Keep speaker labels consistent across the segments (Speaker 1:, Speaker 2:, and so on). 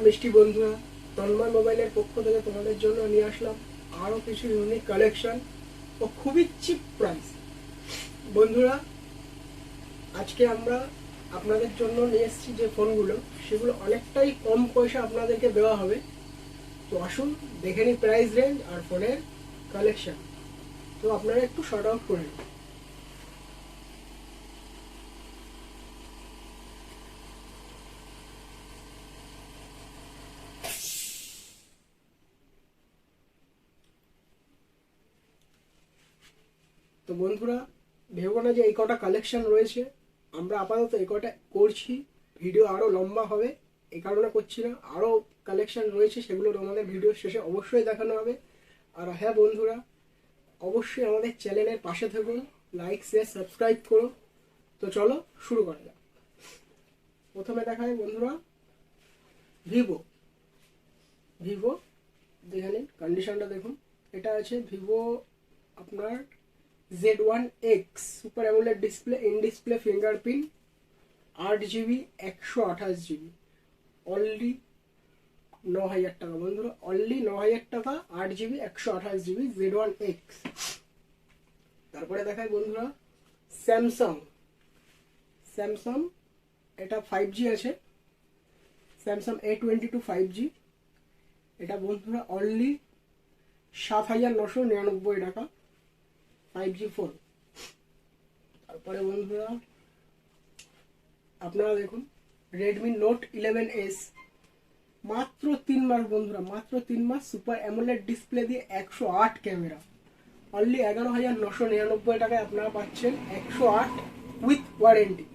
Speaker 1: মিষ্টি বন্ধুরা, তন্ময় মোবাইলের পক্ষ থেকে তোমাদের জন্য নিয়ে আসলাম আরও কিছু ইউনিক কালেকশন ও খুবই চিপ প্রাইস। বন্ধুরা, আজকে আমরা আপনাদের জন্য নিয়ে এসেছি যে ফোনগুলো, সেগুলো অনেকটাই কম পয়সা আপনাদেরকে দেওয়া হবে। তো আসুন দেখে নিই প্রাইস রেঞ্জ আর ফোনের কালেকশন। তো আপনারা একটু শর্ট আউট করে নিন। তো বন্ধুরা, ভেবো না যে এই কটা কালেকশন রয়েছে, আমরা আপাতত এই কটা করছি, ভিডিও আরও লম্বা হবে এই কারণে করছি না। আরও কালেকশন রয়েছে, সেগুলো আমাদের ভিডিও শেষে অবশ্যই দেখানো হবে। আর হ্যাঁ বন্ধুরা, অবশ্যই আমাদের চ্যানেলের পাশে থাকুন, লাইক শেয়ার সাবস্ক্রাইব করো। তো চলো শুরু করা যাক। প্রথমে দেখাই বন্ধুরা ভিভো। ভিভো দেখে নিন, কন্ডিশনটা দেখুন। এটা আছে ভিভো আপনার Z1X super AMOLED display, in display fingerprint, 8GB 128GB, only 9,000 টাকা বন্ধুরা, অনলি 9,000 টাকা, 8GB 128GB Z1X। তারপরে দেখায় বন্ধুরা স্যামসাং, এটা 5G আছে, স্যামসাং A22 5G। এটা বন্ধুরা অনলি 7,999 টাকা, 5G ফোন। তারপরে বন্ধুরা আপনারা দেখুন রেডমি নোট 11S, মাত্র 3 মাস বন্ধুরা, মাত্র 3 মাস, সুপার অ্যামোলেড ডিসপ্লে দিয়ে 108 ক্যামেরা, অনলি 11,999 টাকায় আপনারা পাচ্ছেন 108 উইথ ওয়ারেন্টি।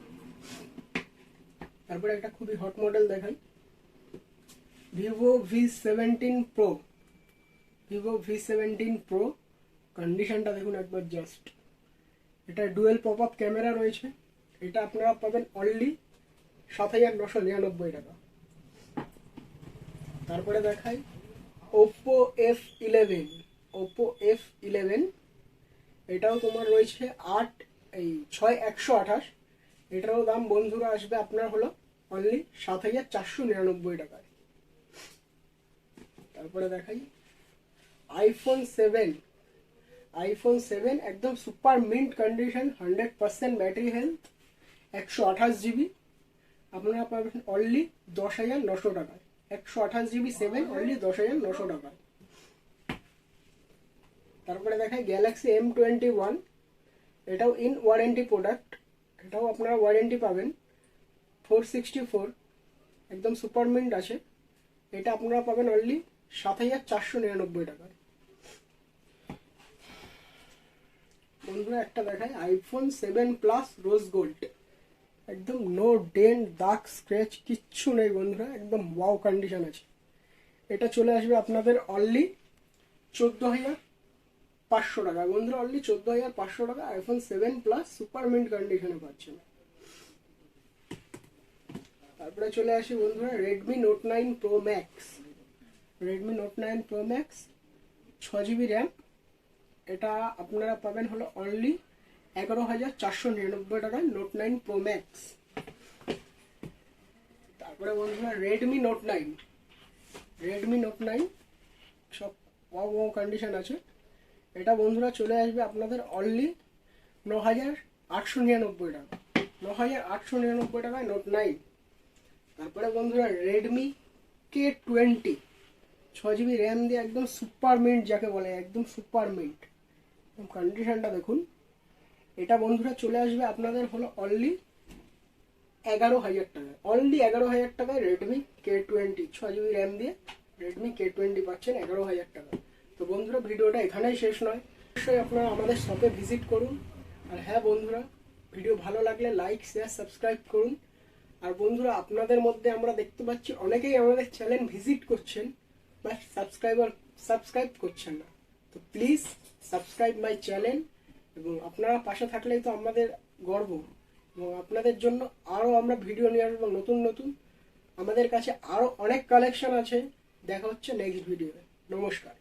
Speaker 1: তারপরে একটা খুবই হট মডেল দেখাই, Vivo V17 pro. Vivo V17 pro, কন্ডিশনটা দেখুন একবার জাস্ট। এটা ডুয়েল পপ আপ ক্যামেরা রয়েছে, এটা আপনারা পাবেন অনলি 7,999 টাকা। তারপরে দেখাই ওপো F11, এটাও তোমার রয়েছে 6,128। এটারও দাম বন্ধুরা আসবে আপনার হলো অনলি 7,499 টাকায়। তারপরে দেখাই আইফোন 7 একদম super mint condition, 100% battery health, 128GB, আপনারা পাবেন অনলি 10,900 টাকায়। 128GB 7 অনলি 10,900 টাকায়। তারপরে দেখায় গ্যালাক্সি M21, এটাও ইন ওয়ারেন্টি প্রোডাক্ট, এটাও আপনারা ওয়ারেন্টি পাবেন, 464, একদম সুপার মিন্ট আছে। এটা আপনারা পাবেন অনলি 7,499 টাকায়। বন্ধুরা একটা দেখায় আইফোন 7 প্লাস রোজ গোল্ড, একদম নো ডেন্ট দাগ স্ক্র্যাচ কিচ্ছু নেই বন্ধুরা, একদম ওয়াও কন্ডিশন আছে। এটা চলে আসবে আপনাদের অনলি 14,500 টাকা বন্ধুরা, অনলি 14,500 টাকা আইফোন 7 প্লাস সুপার মিন্ট কন্ডিশনে পাচ্ছেন। তারপরে চলে আসি বন্ধুরা Redmi note 9 pro max. Redmi note 9 pro max 6GB RAM, এটা আপনারা পাবেন হলো অনলি 11,499 টাকায় নোট 9 প্রো ম্যাক্স। তারপরে বন্ধুরা রেডমি নোট 9 সব ওয়াও কন্ডিশন আছে। এটা বন্ধুরা চলে আসবে আপনাদের অনলি 9,899 টাকা, 9,899 টাকায় নোট 9। তারপরে বন্ধুরা রেডমি K20, 6GB র্যাম দিয়ে একদম সুপার মিন্ট যাকে বলে, একদম সুপার মিন্ট কন্ডিশনটা দেখুন। এটা বন্ধুরা চলে আসবে আপনাদের হলো অনলি 11,000 টাকায়, অনলি 11,000 টাকায় রেডমি K20, 6GB র্যাম দিয়ে রেডমি K20 পাচ্ছেন 11,000 টাকা। তো বন্ধুরা ভিডিওটা এখানেই শেষ নয়, অবশ্যই আপনারা আমাদের শপে ভিজিট করুন। আর হ্যাঁ বন্ধুরা, ভিডিও ভালো লাগলে লাইক শেয়ার সাবস্ক্রাইব করুন। আর বন্ধুরা আপনাদের মধ্যে আমরা দেখতে পাচ্ছি অনেকেই আমাদের চ্যানেল ভিজিট করছেন বাট সাবস্ক্রাইব করছেন না। তো প্লিজ সাবস্ক্রাইব মাই চ্যানেল, এবং আপনারা পাশে থাকলেই তো আমাদের গর্ব, এবং আপনাদের জন্য আরও আমরা ভিডিও নিয়ে আসবো নতুন নতুন। আমাদের কাছে আরও অনেক কালেকশন আছে। দেখা হচ্ছে নেক্সট ভিডিওতে। নমস্কার।